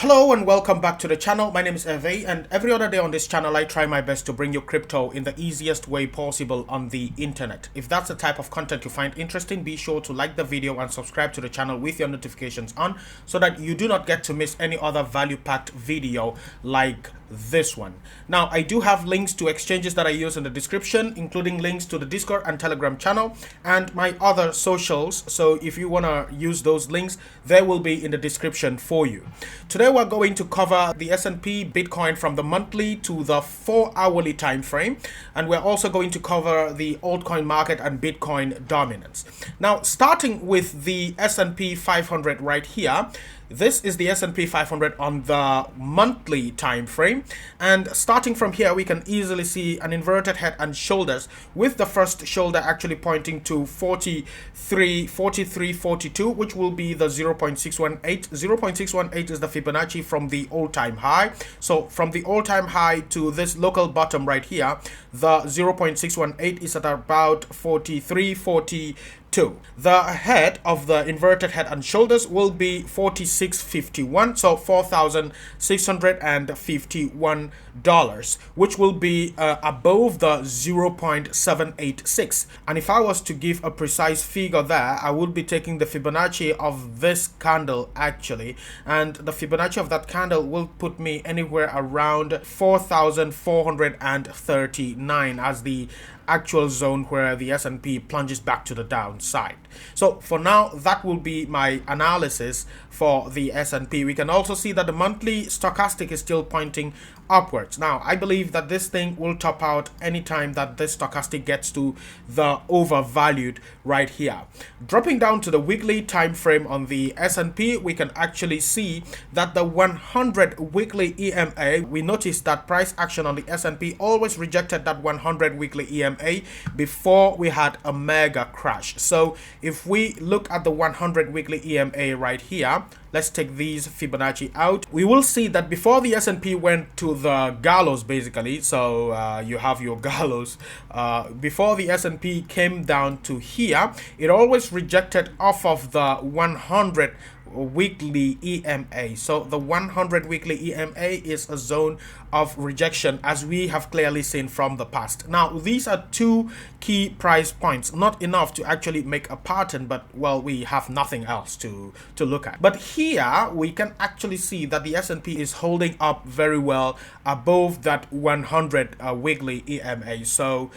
Hello and welcome back to the channel. My name is Herve, and every other day on this channel I try my best to bring you crypto in the easiest way possible on the internet. If that's the type of content you find interesting, be sure to like the video and subscribe to the channel with your notifications on so that you do not get to miss any other value-packed video like this one. Now, I do have links to exchanges that I use in the description, including links to the Discord and Telegram channel and my other socials. So if you want to use those links, they will be in the description for you. Today we're going to cover the S&P Bitcoin from the monthly to the 4-hourly time frame, and we're also going to cover the altcoin market and Bitcoin dominance. Now, starting with the S&P 500 right here. This is the S&P 500 on the monthly time frame, and starting from here we can easily see an inverted head and shoulders, with the first shoulder actually pointing to 43, 42, which will be the 0.618. 0.618 is the Fibonacci from the all-time high. So from the all-time high to this local bottom right here, the 0.618 is at about 43, 42. The head of the inverted head and shoulders will be 46.51, so $4,651, which will be above the 0.786. And if I was to give a precise figure there, I would be taking the Fibonacci of this candle actually, and the Fibonacci of that candle will put me anywhere around 4,439 as the actual zone where the S&P plunges back to the downside. So for now, that will be my analysis for the S&P. We can also see that the monthly stochastic is still pointing upwards. Now, I believe that this thing will top out anytime that this stochastic gets to the overvalued right here. Dropping down to the weekly time frame on the S&P, we can actually see that the 100 weekly EMA, we noticed that price action on the S&P always rejected that 100 weekly EMA before we had a mega crash. So if we look at the 100 weekly EMA right here, let's take these Fibonacci out. We will see that before the S&P went to the gallows, basically, so you have your gallows, before the S&P came down to here, it always rejected off of the 100 weekly EMA. So the 100 weekly EMA is a zone of rejection, as we have clearly seen from the past. Now, these are two key price points, not enough to actually make a pattern, but well, we have nothing else to look at. But here we can actually see that the S&P is holding up very well above that 100 weekly EMA. So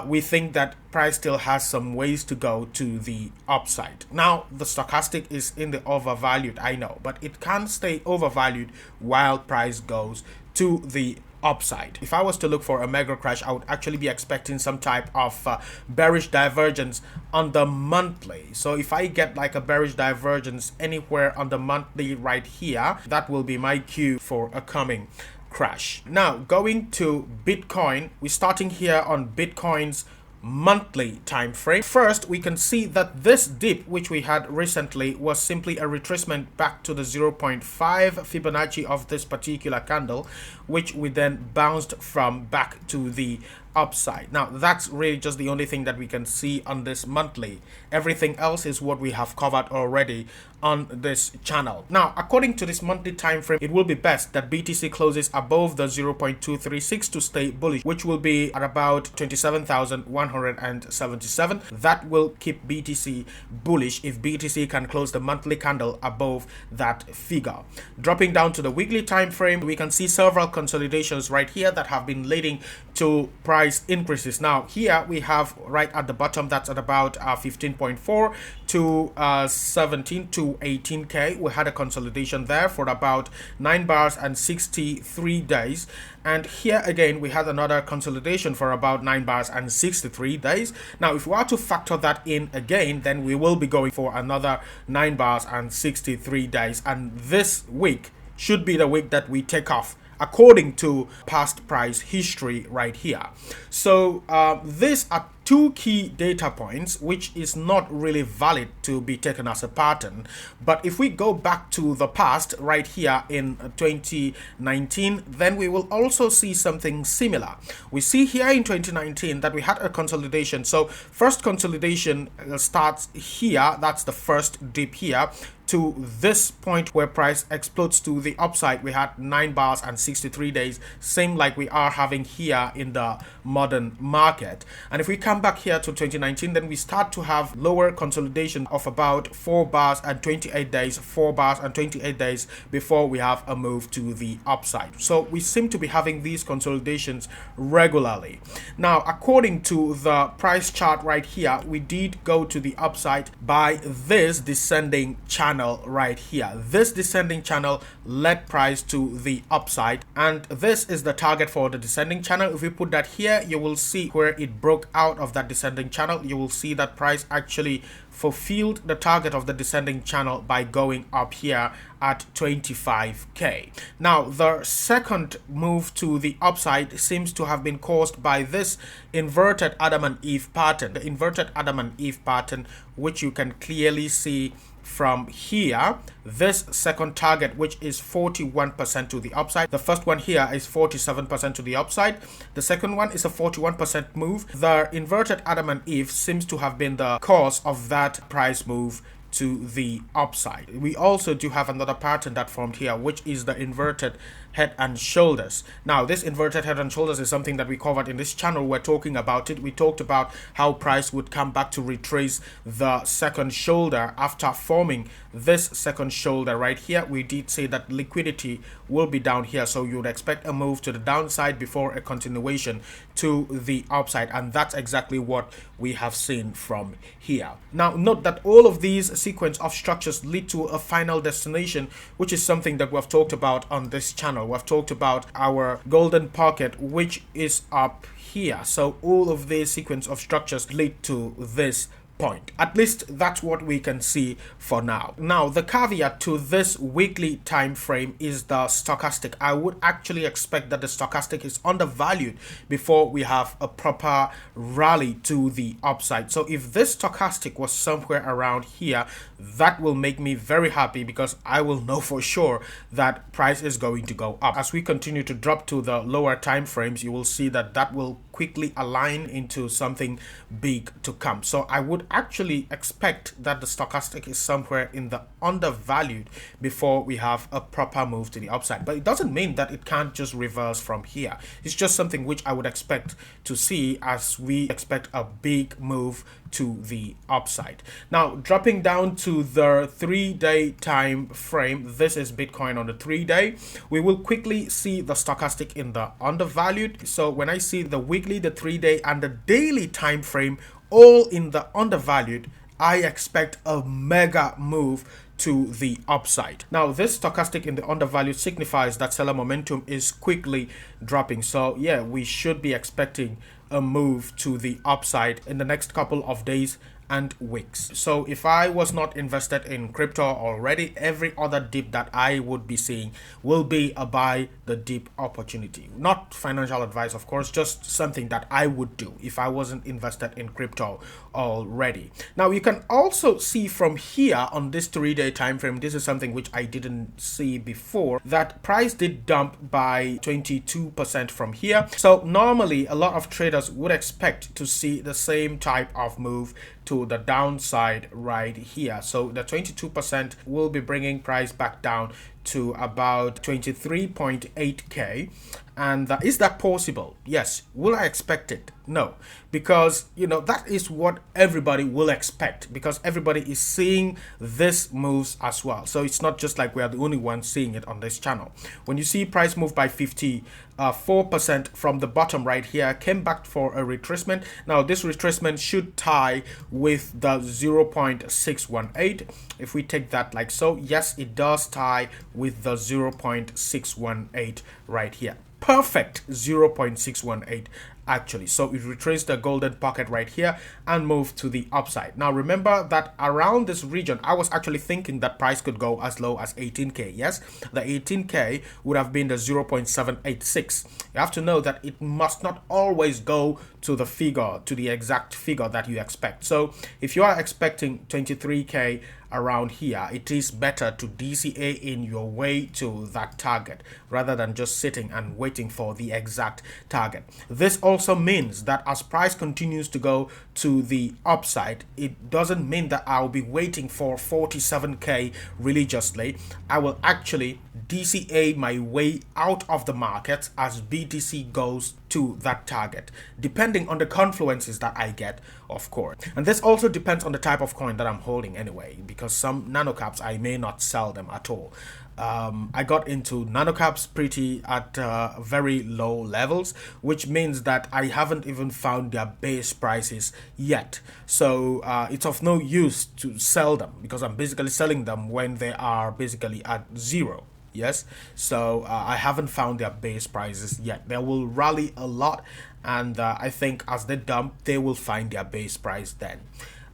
we think that price still has some ways to go to the upside. Now, the stochastic is in the overvalued, I know, but it can't stay overvalued while price goes to the upside. If I was to look for a mega crash, I would actually be expecting some type of bearish divergence on the monthly. So if I get like a bearish divergence anywhere on the monthly right here, that will be my cue for a coming crash. Now, going to Bitcoin, we're starting here on Bitcoin's monthly time frame. First, we can see that this dip which we had recently was simply a retracement back to the 0.5 Fibonacci of this particular candle, which we then bounced from back to the upside. Now, that's really just the only thing that we can see on this monthly. Everything else is what we have covered already on this channel. Now, according to this monthly time frame, it will be best that BTC closes above the 0.236 to stay bullish, which will be at about 27,177. That will keep BTC bullish if BTC can close the monthly candle above that figure. Dropping down to the weekly time frame, we can see several consolidations right here that have been leading to price increases. Now, here we have right at the bottom, that's at about 15.4 to 17 to 18k. We had a consolidation there for about 9 bars and 63 days, and here again we had another consolidation for about 9 bars and 63 days. Now, if we are to factor that in again, then we will be going for another 9 bars and 63 days, and this week should be the week that we take off according to past price history right here. So these are two key data points which is not really valid to be taken as a pattern. But if we go back to the past right here in 2019, then we will also see something similar. We see here in 2019 that we had a consolidation. So first consolidation starts here, that's the first dip here, to this point where price explodes to the upside, we had 9 bars and 63 days, same like we are having here in the modern market. And if we come back here to 2019, then we start to have lower consolidation of about 4 bars and 28 days, 4 bars and 28 days before we have a move to the upside. So we seem to be having these consolidations regularly. Now, according to the price chart right here, we did go to the upside by this descending channel right here. This descending channel led price to the upside, and this is the target for the descending channel. If we put that here, you will see where it broke out of that descending channel. You will see that price actually fulfilled the target of the descending channel by going up here at 25k. Now, the second move to the upside seems to have been caused by this inverted Adam and Eve pattern. The inverted Adam and Eve pattern, which you can clearly see from here. This second target, which is 41% to the upside. The first one here is 47% to the upside. The second one is a 41% move. The inverted Adam and Eve seems to have been the cause of that price move to the upside. We also do have another pattern that formed here, which is the inverted head and shoulders. Now, this inverted head and shoulders is something that we covered in this channel. We're talking about it. We talked about how price would come back to retrace the second shoulder after forming this second shoulder right here. We did say that liquidity will be down here, so you would expect a move to the downside before a continuation to the upside, and that's exactly what we have seen from here. Now, note that all of these sequence of structures lead to a final destination, which is something that we've talked about on this channel. We've talked about our golden pocket, which is up here. So all of these sequence of structures lead to this point. At least that's what we can see for now. Now, the caveat to this weekly time frame is the stochastic. I would actually expect that the stochastic is undervalued before we have a proper rally to the upside. So if this stochastic was somewhere around here, that will make me very happy, because I will know for sure that price is going to go up. As we continue to drop to the lower time frames, you will see that that will quickly align into something big to come. So I would actually expect that the stochastic is somewhere in the undervalued before we have a proper move to the upside. But it doesn't mean that it can't just reverse from here. It's just something which I would expect to see as we expect a big move to the upside. Now, dropping down to the 3-day time frame, this is Bitcoin on the 3-day. We will quickly see the stochastic in the undervalued. So when I see the weekly, the 3-day, and the daily time frame all in the undervalued, I expect a mega move to the upside. Now, this stochastic in the undervalued signifies that seller momentum is quickly dropping. So yeah, we should be expecting a move to the upside in the next couple of days and weeks. So if I was not invested in crypto already, every other dip that I would be seeing will be a buy the dip opportunity. Not financial advice, of course, just something that I would do if I wasn't invested in crypto already. Now, you can also see from here on this 3-day time frame, this is something which I didn't see before, that price did dump by 22% from here. So normally a lot of traders would expect to see the same type of move to the downside right here. So the 22% will be bringing price back down to about 23.8k. And is that possible? Yes. Will I expect it? No, because that is what everybody will expect, because everybody is seeing this moves as well. So it's not just like we are the only ones seeing it on this channel. When you see price move by 54% from the bottom right here, came back for a retracement. Now this retracement should tie with the 0.618. If we take that like so, yes, it does tie with the 0.618 right here. Perfect 0.618 actually. So it retraced the golden pocket right here and moved to the upside. Now remember that around this region, I was actually thinking that price could go as low as 18k. Yes, the 18k would have been the 0.786. You have to know that it must not always go to the figure, to the exact figure that you expect. So if you are expecting 23k around here, it is better to DCA in your way to that target rather than just sitting and waiting for the exact target. This also means that as price continues to go to the upside, it doesn't mean that I'll be waiting for 47k religiously. I will actually DCA my way out of the market as BTC goes to that target, depending on the confluences that I get, of course. And this also depends on the type of coin that I'm holding anyway, because some nanocaps I may not sell them at all. I got into nanocaps pretty at very low levels, which means that I haven't even found their base prices yet. So it's of no use to sell them because I'm basically selling them when they are basically at zero. Yes, so I haven't found their base prices yet. They will rally a lot, and I think as they dump, they will find their base price then,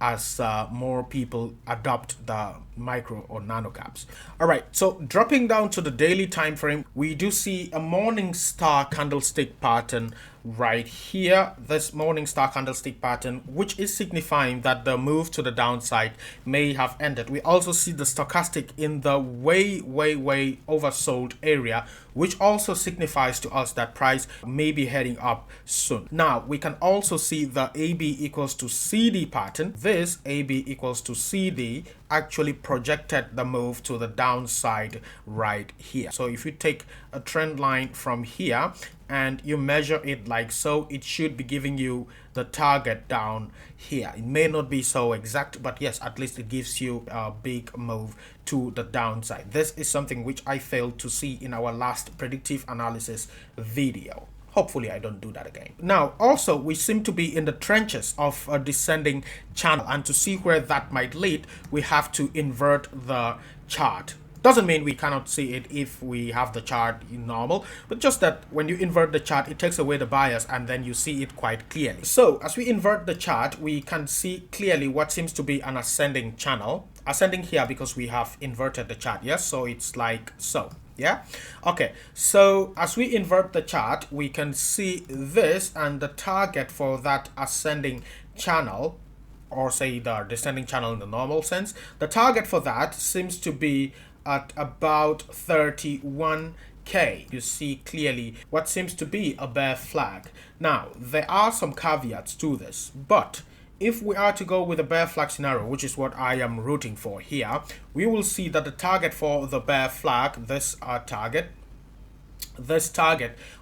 as more people adopt the micro or nano caps. All right, so dropping down to the daily time frame, we do see a morning star candlestick pattern right here. This morning star candlestick pattern, which is signifying that the move to the downside may have ended. We also see the stochastic in the way oversold area, which also signifies to us that price may be heading up soon. Now we can also see the AB equals to CD pattern. This AB equals to CD actually projected the move to the downside right here. So if you take a trend line from here and you measure it like so, it should be giving you the target down here. It may not be so exact, but yes, at least it gives you a big move to the downside. This is something which I failed to see in our last predictive analysis video. Hopefully I don't do that again. Now, also, we seem to be in the trenches of a descending channel, and to see where that might lead, we have to invert the chart. Doesn't mean we cannot see it if we have the chart in normal, but just that when you invert the chart, it takes away the bias and then you see it quite clearly. So as we invert the chart, we can see clearly what seems to be an ascending channel. Ascending here because we have inverted the chart, yes? So it's like so. Yeah, okay, so as we invert the chart, we can see this, and the target for that ascending channel, or say the descending channel in the normal sense, the target for that seems to be at about 31k. You see clearly what seems to be a bear flag. Now there are some caveats to this, but if we are to go with a bear flag scenario, which is what I am rooting for here, we will see that the target for the bear flag, this target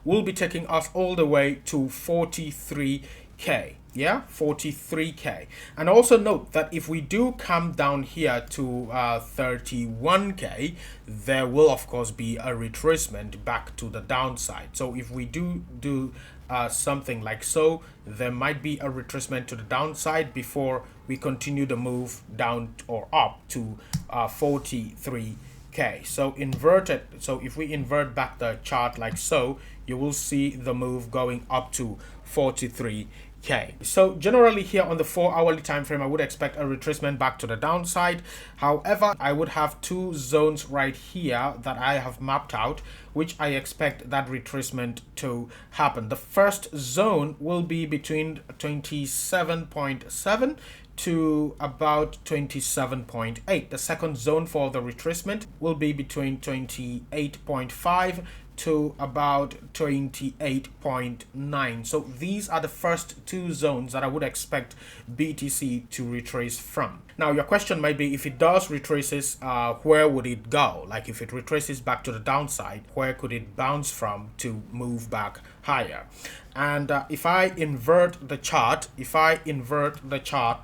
will be taking us all the way to 43k. Yeah, 43k. And also note that if we do come down here to 31k, there will of course be a retracement back to the downside. So if we do something like so, there might be a retracement to the downside before we continue the move down or up to 43k. So inverted, so if we invert back the chart like so, you will see the move going up to 43k. So generally here on the 4-hourly time frame, I would expect a retracement back to the downside. However, I would have two zones right here that I have mapped out, which I expect that retracement to happen. The first zone will be between 27.7 to about 27.8. The second zone for the retracement will be between 28.5 to about 28.9. So these are the first two zones that I would expect BTC to retrace from. Now your question might be, if it does retraces, where would it go? Like if it retraces back to the downside, where could it bounce from to move back higher? And if I invert the chart,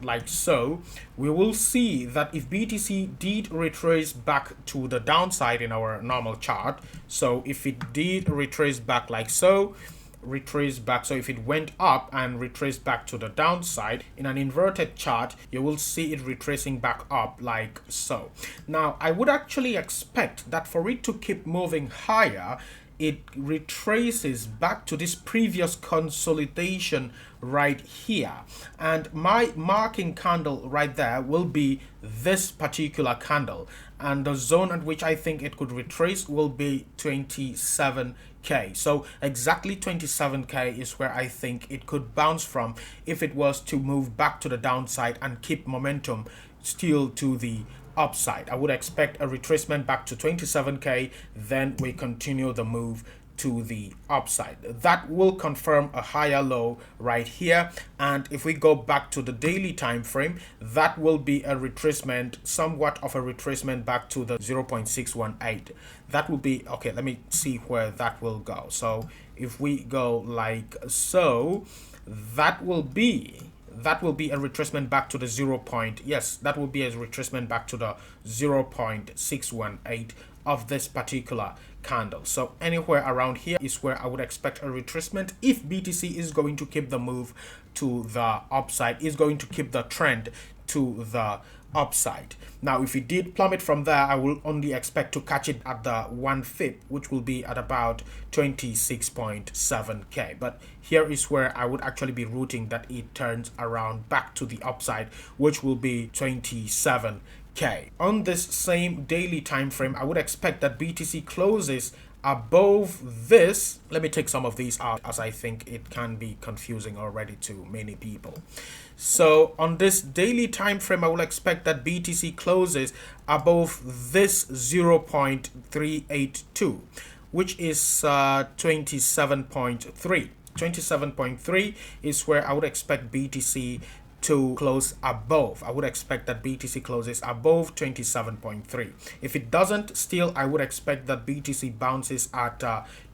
like so, we will see that if BTC did retrace back to the downside in our normal chart, so if it did retrace back like so, retrace back, so if it went up and retraced back to the downside in an inverted chart, you will see it retracing back up like so. Now I would actually expect that for it to keep moving higher, it retraces back to this previous consolidation right here, and my marking candle right there will be this particular candle, and the zone at which I think it could retrace will be 27k. So exactly 27k is where I think it could bounce from if it was to move back to the downside and keep momentum still to the upside. I would expect a retracement back to 27k, then we continue the move to the upside. That will confirm a higher low right here, and if we go back to the daily time frame, that will be a retracement, somewhat of a retracement back to the 0.618. That will be okay. Let me see where that will go. So if we go like so, that will be a retracement back to the 0. Yes, that will be a retracement back to the 0.618 of this particular candle. So anywhere around here is where I would expect a retracement if BTC is going to keep the move to the upside, is going to keep the trend to the upside. Now if it did plummet from there, I will only expect to catch it at the 1 fib, which will be at about 26.7k. But here is where I would actually be rooting that it turns around back to the upside, which will be 27k. On this same daily time frame, I would expect that BTC closes above this. Let me take some of these out, as I think it can be confusing already to many people. So on this daily time frame, I will expect that BTC closes above this 0.382, which is 27.3. 27.3 is where I would expect BTC to close above. I would expect that BTC closes above 27.3. If it doesn't, still I would expect that BTC bounces at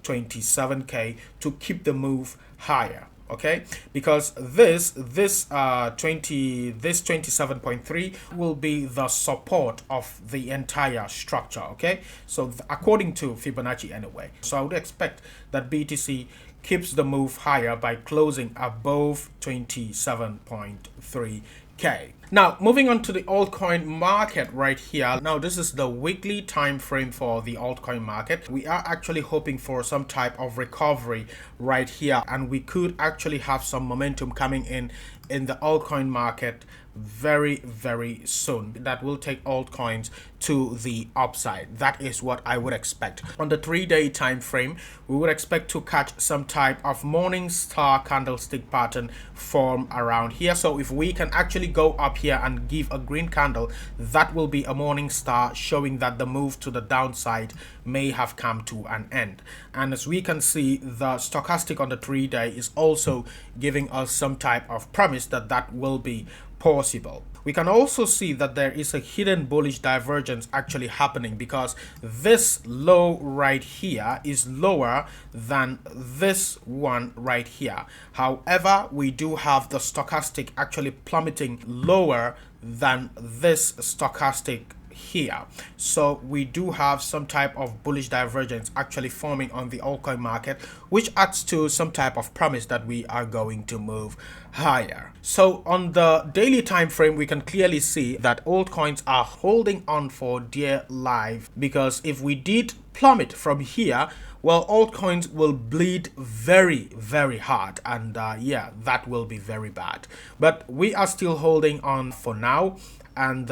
27k to keep the move higher. Okay, because this 27.3 will be the support of the entire structure. Okay, so according to Fibonacci anyway, so I would expect that BTC keeps the move higher by closing above 27.3k. Now moving on to the altcoin market right here. Now this is the weekly time frame for the altcoin market. We are actually hoping for some type of recovery right here, and we could actually have some momentum coming in the altcoin market very, very soon. That will take altcoins to the upside. That is what I would expect. On the 3-day time frame, we would expect to catch some type of morning star candlestick pattern form around here. So if we can actually go up here and give a green candle, that will be a morning star showing that the move to the downside may have come to an end. And as we can see, the stochastic on the 3-day is also giving us some type of promise that that will be possible. We can also see that there is a hidden bullish divergence actually happening, because this low right here is lower than this one right here. However, we do have the stochastic actually plummeting lower than this stochastic here. So we do have some type of bullish divergence actually forming on the altcoin market, which adds to some type of promise that we are going to move higher. So on the daily time frame, we can clearly see that altcoins are holding on for dear life, because if we did plummet from here, well, altcoins will bleed very, very hard, and yeah, that will be very bad. But we are still holding on for now. And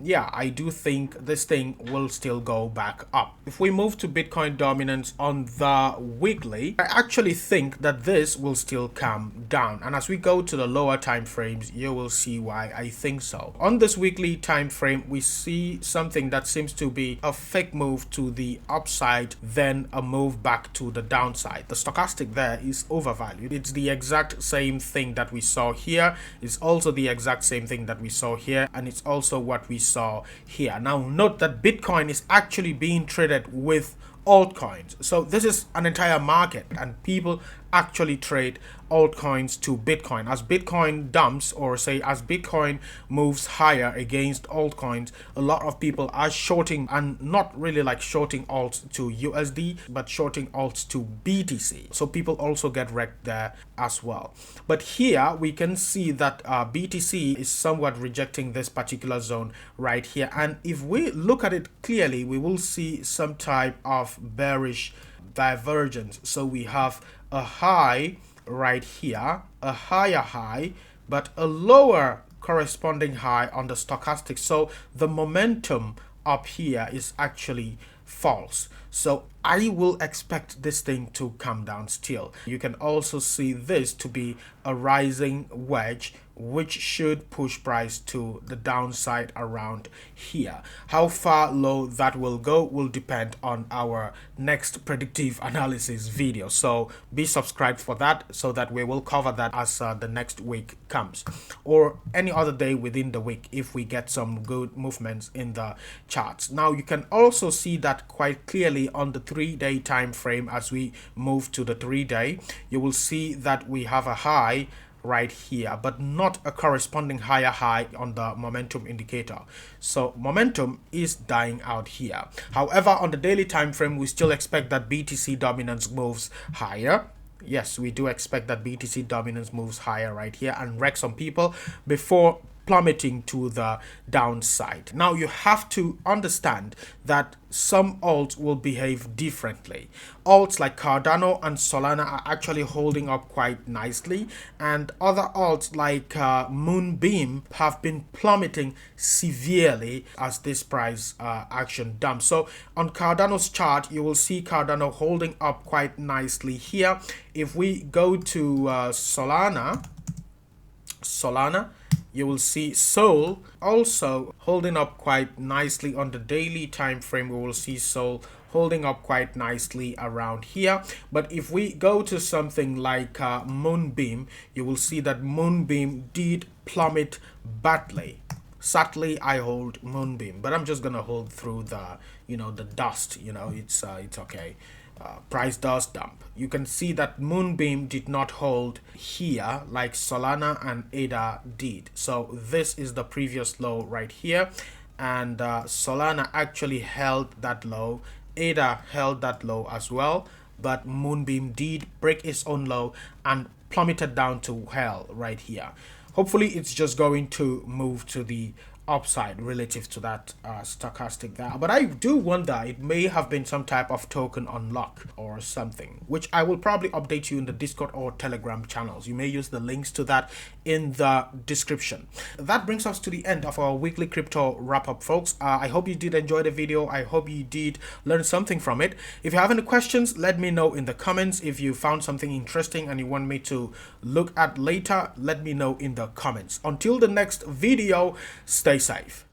yeah, I do think this thing will still go back up. If we move to Bitcoin dominance on the weekly, I actually think that this will still come down. And as we go to the lower time frames, you will see why I think so. On this weekly time frame, we see something that seems to be a fake move to the upside, then a move back to the downside. The stochastic there is overvalued. It's the exact same thing that we saw here. It's also the exact same thing that we saw here, and it's also what we saw here. Now note that Bitcoin is actually being traded with altcoins. So this is an entire market, and people actually trade altcoins to Bitcoin. As Bitcoin dumps, or say as Bitcoin moves higher against altcoins, a lot of people are shorting, and not really like shorting alts to USD, but shorting alts to BTC. So people also get wrecked there as well. But here we can see that BTC is somewhat rejecting this particular zone right here. And if we look at it clearly, we will see some type of bearish divergence. So we have a high right here, a higher high, but a lower corresponding high on the stochastic. So the momentum up here is actually false. So I will expect this thing to come down still. You can also see this to be a rising wedge which should push price to the downside around here. How far low that will go will depend on our next predictive analysis video, so be subscribed for that so that we will cover that as the next week comes, or any other day within the week if we get some good movements in the charts. Now you can also see that quite clearly on the 3-day time frame. As we move to the 3-day, you will see that we have a high right here, but not a corresponding higher high on the momentum indicator. So momentum is dying out here. However, on the daily time frame, we still expect that BTC dominance moves higher. Yes, we do expect that BTC dominance moves higher right here and wreck some people before plummeting to the downside. Now you have to understand that some alts will behave differently. Alts like Cardano and Solana are actually holding up quite nicely, and other alts like Moonbeam have been plummeting severely as this price action dumps. So on Cardano's chart, you will see Cardano holding up quite nicely here. If we go to Solana, you will see Sol also holding up quite nicely on the daily time frame. We will see Sol holding up quite nicely around here. But if we go to something like Moonbeam, you will see that Moonbeam did plummet badly. Sadly, I hold Moonbeam, but I'm just gonna hold through the the dust. It's okay. Price does dump. You can see that Moonbeam did not hold here like Solana and ADA did. So this is the previous low right here, and Solana actually held that low. ADA held that low as well, but Moonbeam did break its own low and plummeted down to hell right here. Hopefully it's just going to move to the upside relative to that stochastic there, but I do wonder, it may have been some type of token unlock or something, which I will probably update you in the Discord or Telegram channels. You may use the links to that in the description. That brings us to the end of our weekly crypto wrap-up, folks. I hope you did enjoy the video. I hope you did learn something from it. If you have any questions, let me know in the comments. If you found something interesting and you want me to look at later, let me know in the comments. Until the next video, stay safe.